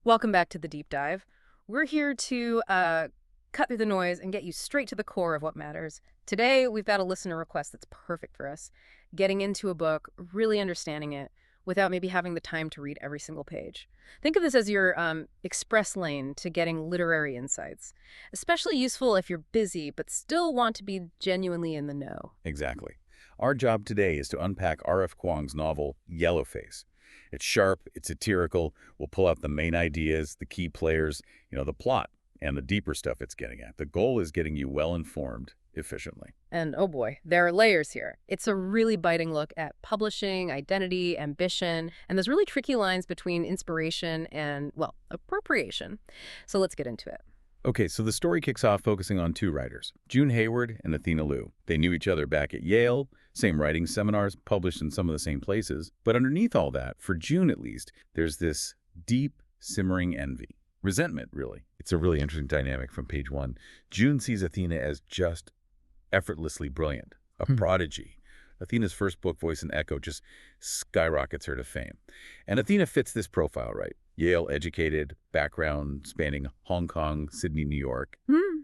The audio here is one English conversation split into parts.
Welcome back to the deep dive. We're here to cut through the noise and get you straight to the core of what matters. Today, we've got a listener request that's perfect for us. Getting into a book, really understanding it, without maybe having the time to read every single page. Think of this as your express lane to getting literary insights. Especially useful if you're busy, but still want to be genuinely in the know. Exactly. Our job today is to unpack R.F. Kuang's novel, Yellowface. It's sharp, it's satirical, we'll pull out the main ideas, the key players, the plot, and the deeper stuff it's getting at. The goal is getting you well-informed efficiently. And oh boy, there are layers here. It's a really biting look at publishing, identity, ambition, and there's really tricky lines between inspiration and, well, appropriation. So let's get into it. Okay, so the story kicks off focusing on two writers, June Hayward and Athena Liu. They knew each other back at Yale, same writing seminars, published in some of the same places. But underneath all that, for June at least, there's this deep, simmering envy. Resentment, really. It's a really interesting dynamic from page 1. June sees Athena as just effortlessly brilliant, a prodigy. Athena's first book, Voice and Echo, just skyrockets her to fame. And Athena fits this profile, right? Yale-educated, background spanning Hong Kong, Sydney, New York.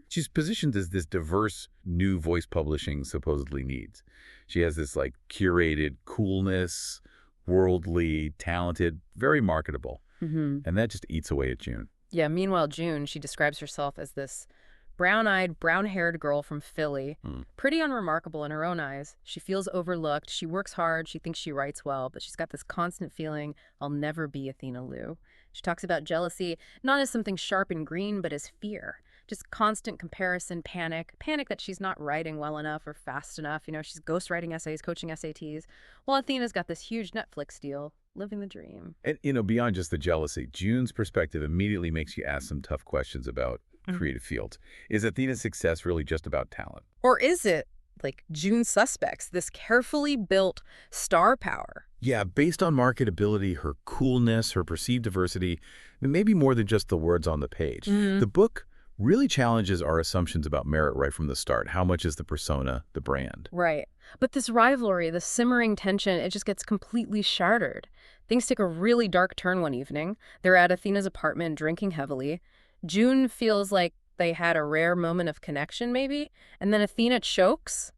She's positioned as this diverse new voice publishing supposedly needs. She has this curated coolness, worldly, talented, very marketable. And that just eats away at June. Yeah, meanwhile, June, she describes herself as this brown-eyed, brown-haired girl from Philly, pretty unremarkable in her own eyes. She feels overlooked, she works hard, she thinks she writes well, but she's got this constant feeling, I'll never be Athena Liu. She talks about jealousy, not as something sharp and green, but as fear. Just constant comparison, panic that she's not writing well enough or fast enough. She's ghostwriting essays, coaching SATs, while Athena's got this huge Netflix deal, living the dream. And, beyond just the jealousy, June's perspective immediately makes you ask some tough questions about creative fields. Is Athena's success really just about talent? Or is it, like June's suspects, this carefully built star power? Yeah, based on marketability, her coolness, her perceived diversity, maybe more than just the words on the page. The book really challenges our assumptions about merit right from the start. How much is the persona, the brand? Right. But this rivalry, the simmering tension, it just gets completely shattered. Things take a really dark turn one evening. They're at Athena's apartment drinking heavily. June feels like they had a rare moment of connection, maybe, and then Athena chokes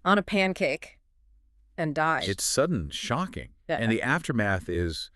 on a pancake and dies. It's sudden, shocking. Yeah. And the aftermath is,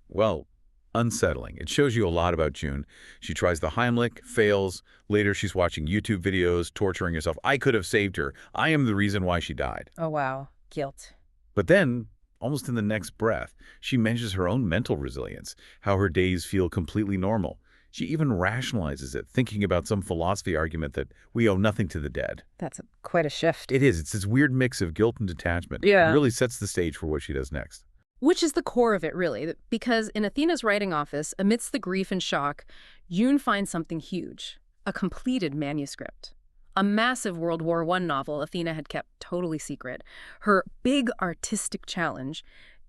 well, unsettling. It shows you a lot about June. She tries the Heimlich, fails. Later, she's watching YouTube videos, torturing herself. I could have saved her. I am the reason why she died. Oh, wow. Guilt. But then, almost in the next breath, she mentions her own mental resilience, how her days feel completely normal. She even rationalizes it, thinking about some philosophy argument that we owe nothing to the dead. That's quite a shift. It is. It's this weird mix of guilt and detachment. Yeah. It really sets the stage for what she does next. Which is the core of it, really, because in Athena's writing office, amidst the grief and shock, June finds something huge, a completed manuscript. A massive World War I novel Athena had kept totally secret. Her big artistic challenge.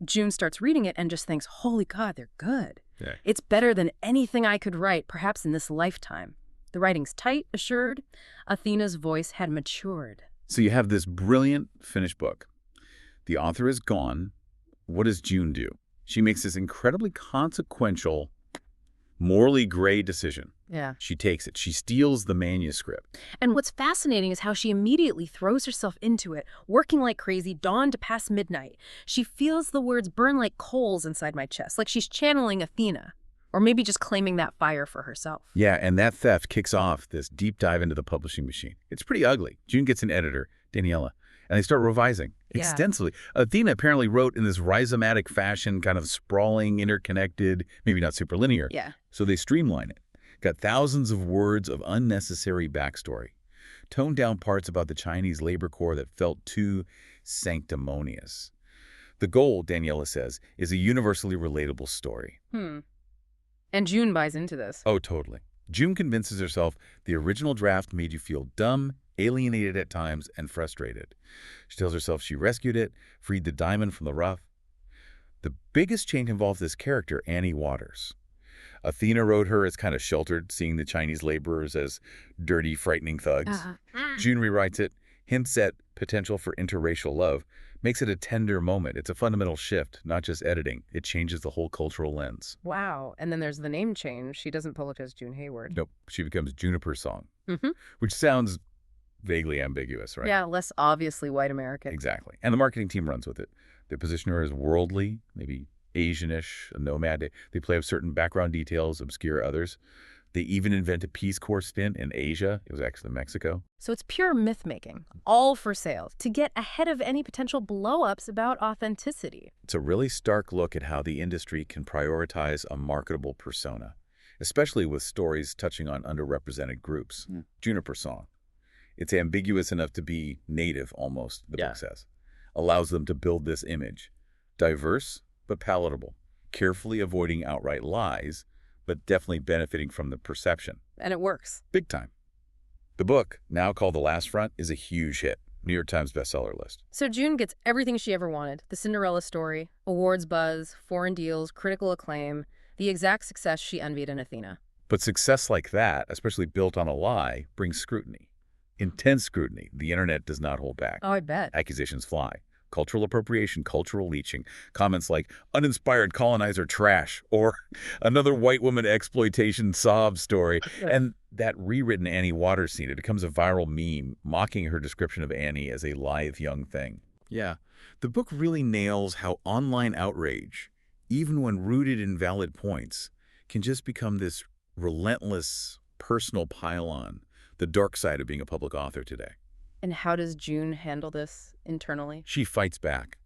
June starts reading it and just thinks, holy God, they're good. Yeah. It's better than anything I could write, perhaps in this lifetime. The writing's tight, assured. Athena's voice had matured. So you have this brilliant finished book. The author is gone. What does June do? She makes this incredibly consequential, morally gray decision. Yeah. She takes it. She steals the manuscript. And what's fascinating is how she immediately throws herself into it, working like crazy, dawn to past midnight. She feels the words burn like coals inside my chest, like she's channeling Athena, or maybe just claiming that fire for herself. Yeah, and that theft kicks off this deep dive into the publishing machine. It's pretty ugly. June gets an editor, Daniela, and they start revising extensively. Athena apparently wrote in this rhizomatic fashion, kind of sprawling, interconnected, maybe not super linear. Yeah. So they streamline it. Got thousands of words of unnecessary backstory. Toned down parts about the Chinese labor corps that felt too sanctimonious. The goal, Daniela says, is a universally relatable story. And June buys into this. Oh, totally. June convinces herself the original draft made you feel dumb, alienated at times, and frustrated. She tells herself she rescued it, freed the diamond from the rough. The biggest change involves this character, Annie Waters. Athena wrote her as kind of sheltered, seeing the Chinese laborers as dirty, frightening thugs. June rewrites it, hints at potential for interracial love, Makes it a tender moment. It's a fundamental shift, not just editing. It changes the whole cultural lens. Wow. And then there's the name change. She doesn't publish as June Hayward. Nope, she becomes Juniper Song, Mm-hmm. which sounds vaguely ambiguous, right? Yeah, less obviously white American. Exactly. And the marketing team runs with it. They position her as worldly, maybe Asianish, a nomad. They play up certain background details, obscure others. They even invent a Peace Corps spin in Asia. It was actually Mexico. So it's pure myth-making, all for sale, to get ahead of any potential blow-ups about authenticity. It's a really stark look at how the industry can prioritize a marketable persona, especially with stories touching on underrepresented groups. Juniper Song. It's ambiguous enough to be native, almost, the book says. Allows them to build this image. Diverse, but palatable. Carefully avoiding outright lies, but definitely benefiting from the perception. And it works. Big time. The book, now called The Last Front, is a huge hit. New York Times bestseller list. So June gets everything she ever wanted. The Cinderella story, awards buzz, foreign deals, critical acclaim, the exact success she envied in Athena. But success like that, especially built on a lie, brings scrutiny. Intense scrutiny. The internet does not hold back. Oh, I bet. Accusations fly. Cultural appropriation, cultural leeching. Comments like, uninspired colonizer trash, or another white woman exploitation sob story. And that rewritten Annie Waters scene, it becomes a viral meme, mocking her description of Annie as a lithe young thing. Yeah, the book really nails how online outrage, even when rooted in valid points, can just become this relentless personal pile-on, the dark side of being a public author today. And how does June handle this internally? She fights back.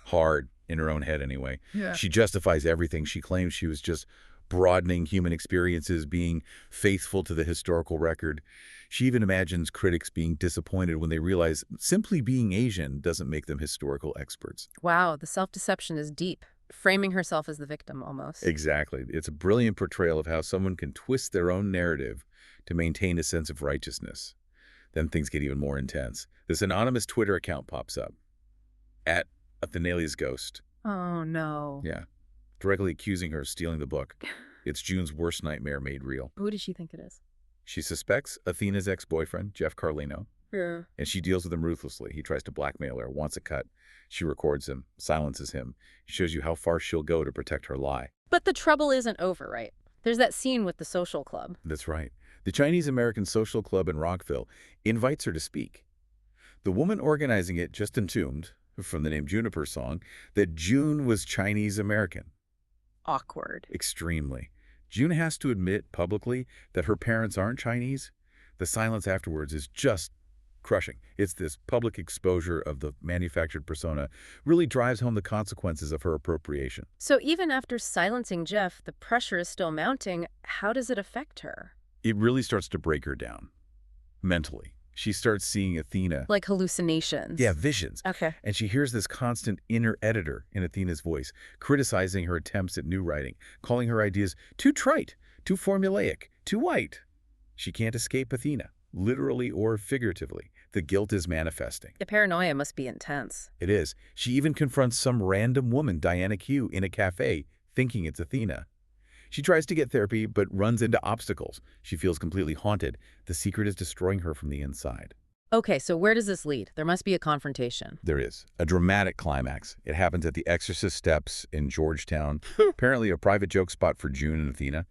Hard, in her own head anyway. Yeah. She justifies everything. She claims she was just broadening human experiences, being faithful to the historical record. She even imagines critics being disappointed when they realize simply being Asian doesn't make them historical experts. Wow, the self-deception is deep, framing herself as the victim almost. Exactly. It's a brilliant portrayal of how someone can twist their own narrative to maintain a sense of righteousness. Then things get even more intense. This anonymous Twitter account pops up, at Athenalia's Ghost. Oh, no. Yeah, directly accusing her of stealing the book. It's June's worst nightmare made real. Who does she think it is? She suspects Athena's ex-boyfriend, Jeff Carlino, Yeah. and she deals with him ruthlessly. He tries to blackmail her, wants a cut. She records him, silences him. She shows you how far she'll go to protect her lie. But the trouble isn't over, right? There's that scene with the social club. That's right. The Chinese-American Social Club in Rockville invites her to speak. The woman organizing it just assumed, from the name Juniper Song, that June was Chinese-American. Awkward. Extremely. June has to admit publicly that her parents aren't Chinese. The silence afterwards is just crushing. It's this public exposure of the manufactured persona really drives home the consequences of her appropriation. So even after silencing Jeff, the pressure is still mounting. How does it affect her? It really starts to break her down. Mentally. She starts seeing Athena. Like hallucinations. Yeah, visions. Okay. And she hears this constant inner editor in Athena's voice, criticizing her attempts at new writing, calling her ideas too trite, too formulaic, too white. She can't escape Athena, literally or figuratively. The guilt is manifesting. The paranoia must be intense. It is. She even confronts some random woman, Diana Q, in a cafe, thinking it's Athena. She tries to get therapy, but runs into obstacles. She feels completely haunted. The secret is destroying her from the inside. Okay, so where does this lead? There must be a confrontation. There is. A dramatic climax. It happens at the Exorcist Steps in Georgetown. Apparently a private joke spot for June and Athena.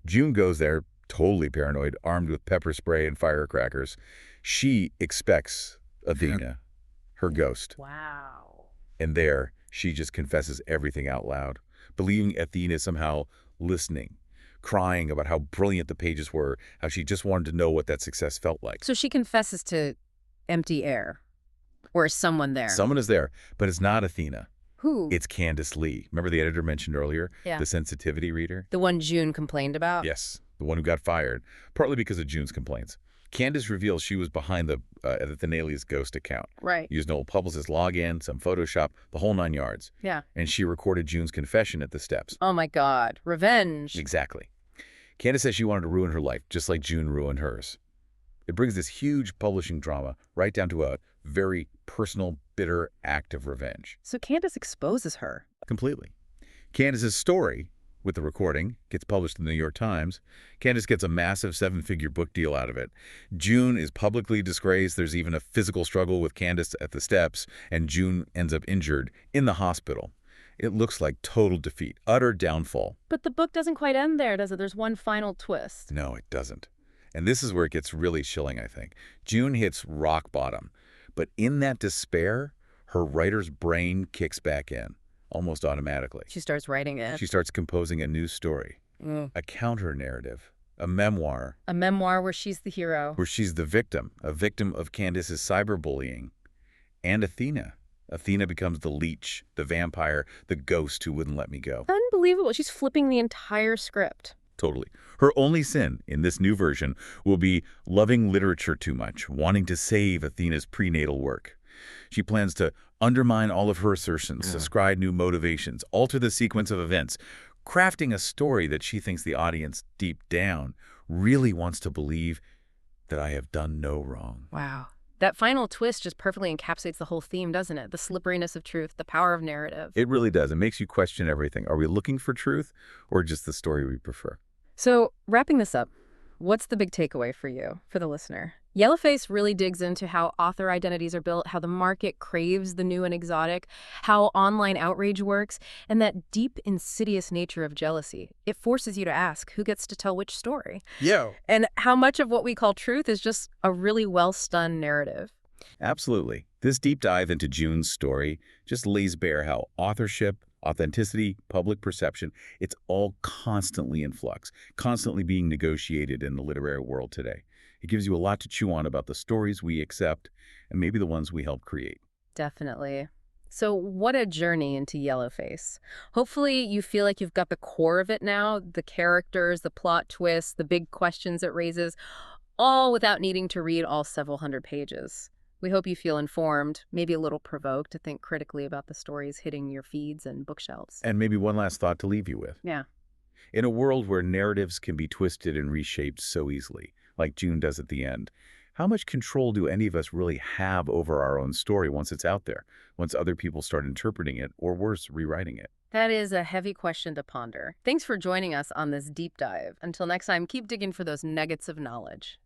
June goes there, totally paranoid, armed with pepper spray and firecrackers. She expects Athena, her ghost. Wow. And there, she just confesses everything out loud, believing Athena is somehow listening, crying about how brilliant the pages were, how she just wanted to know what that success felt like. So she confesses to empty air. Or is someone there? Someone is there, but it's not Athena. Who? It's Candace Lee. Remember the editor mentioned earlier? Yeah. The sensitivity reader? The one June complained about? Yes, the one who got fired, partly because of June's complaints. Candace reveals she was behind the Athenalia's Ghost account. Right. Used an old publicist login, some Photoshop, the whole 9 yards. Yeah. And she recorded June's confession at the steps. Oh my God. Revenge. Exactly. Candace says she wanted to ruin her life, just like June ruined hers. It brings this huge publishing drama right down to a very personal, bitter act of revenge. So Candace exposes her. Completely. Candace's story, with the recording, gets published in the New York Times. Candace gets a massive 7-figure book deal out of it. June is publicly disgraced. There's even a physical struggle with Candace at the steps, and June ends up injured in the hospital. It looks like total defeat, utter downfall. But the book doesn't quite end there, does it? There's one final twist. No, it doesn't. And this is where it gets really chilling, I think. June hits rock bottom. But in that despair, her writer's brain kicks back in, almost automatically. She starts writing it. She starts composing a new story, a counter-narrative, a memoir. A memoir where she's the hero. Where she's the victim, a victim of Candace's cyberbullying. And Athena. Athena becomes the leech, the vampire, the ghost who wouldn't let me go. Unbelievable. She's flipping the entire script. Totally. Her only sin in this new version will be loving literature too much, wanting to save Athena's prenatal work. She plans to undermine all of her assertions, ascribe new motivations, alter the sequence of events, crafting a story that she thinks the audience, deep down, really wants to believe that I have done no wrong. Wow. That final twist just perfectly encapsulates the whole theme, doesn't it? The slipperiness of truth, the power of narrative. It really does. It makes you question everything. Are we looking for truth or just the story we prefer? So, wrapping this up, what's the big takeaway for you, for the listener? Yellowface really digs into how author identities are built, how the market craves the new and exotic, how online outrage works, and that deep, insidious nature of jealousy. It forces you to ask, who gets to tell which story? And how much of what we call truth is just a really well-spun narrative. Absolutely. This deep dive into June's story just lays bare how authorship, authenticity, public perception, it's all constantly in flux, constantly being negotiated in the literary world today. It gives you a lot to chew on about the stories we accept and maybe the ones we help create. Definitely. So what a journey into Yellowface. Hopefully you feel like you've got the core of it now, the characters, the plot twists, the big questions it raises, all without needing to read all several hundred pages. We hope you feel informed, maybe a little provoked to think critically about the stories hitting your feeds and bookshelves. And maybe one last thought to leave you with. Yeah. In a world where narratives can be twisted and reshaped so easily, like June does at the end, how much control do any of us really have over our own story once it's out there, once other people start interpreting it, or worse, rewriting it? That is a heavy question to ponder. Thanks for joining us on this deep dive. Until next time, keep digging for those nuggets of knowledge.